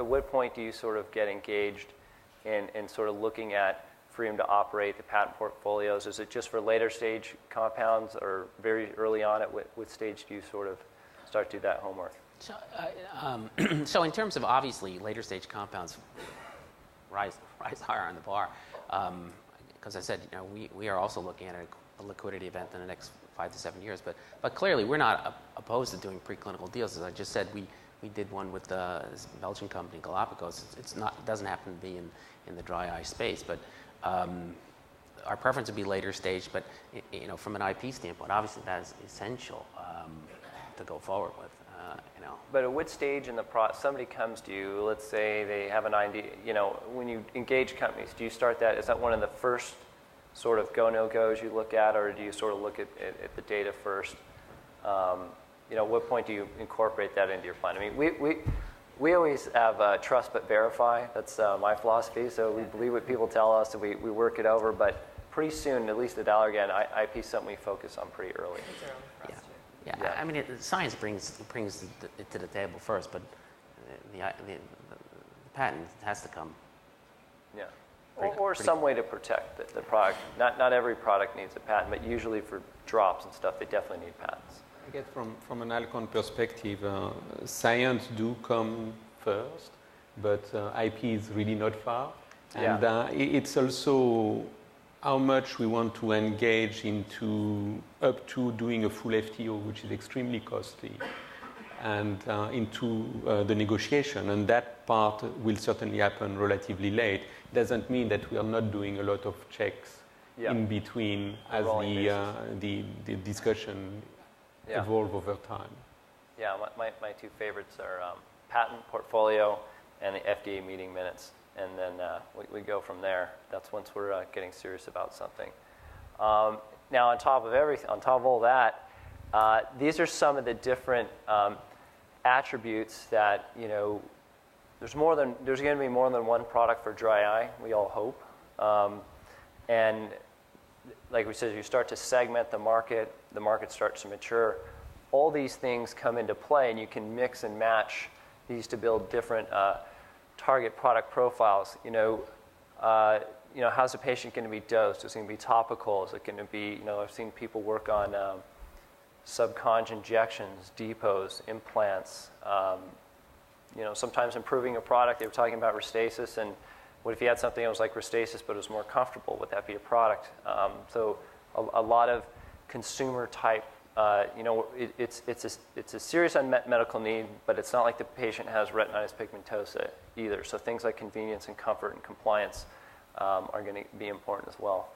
what point do you sort of get engaged in sort of looking at freedom to operate the patent portfolios? Is it just for later stage compounds, or very early on at what stage do you sort of start to do that homework? So, so in terms of obviously later stage compounds rise higher on the bar, because I said, we are also looking at a liquidity event in the next 5 to 7 years, but clearly we're not opposed to doing preclinical deals. As I just said, we did one with this Belgian company, Galapagos. It doesn't happen to be in the dry eye space, but our preference would be later stage. But from an IP standpoint, obviously that is essential to go forward with. But at what stage in the process, somebody comes to you, let's say they have an idea, when you engage companies, do you start that, is that one of the first sort of go, no-goes you look at, or do you sort of look at the data first? What point do you incorporate that into your plan? I mean, we always have trust but verify. That's my philosophy. So we believe what people tell us, and we work it over. But pretty soon, at least at Allergan, IP is something we focus on pretty early. Yeah. I mean, science brings it to the table first, but the patent has to come. Yeah. Or some way to protect the product. Not every product needs a patent, but usually for drops and stuff, they definitely need patents. I guess from an Alcon perspective, science do come first, but IP is really not far. And it's also how much we want to engage into up to doing a full FTO, which is extremely costly, and into the negotiation. And that part will certainly happen relatively late. It doesn't mean that we are not doing a lot of checks in between as the discussion evolve over time. Yeah, my two favorites are patent portfolio and the FDA meeting minutes. And then we go from there. That's once we're getting serious about something. Now, on top of all that, these are some of the different attributes that there's going to be more than one product for dry eye. We all hope. And like we said, you start to segment the market starts to mature. All these things come into play, and you can mix and match these to build different target product profiles. How's the patient going to be dosed? Is it going to be topical? Is it going to be, I've seen people work on subconj injections, depots, implants. Sometimes improving a product. They were talking about Restasis, and what if you had something that was like Restasis but it was more comfortable? Would that be a product? So a lot of consumer type. It's a serious unmet medical need, but it's not like the patient has retinitis pigmentosa either. So things like convenience and comfort and compliance are going to be important as well.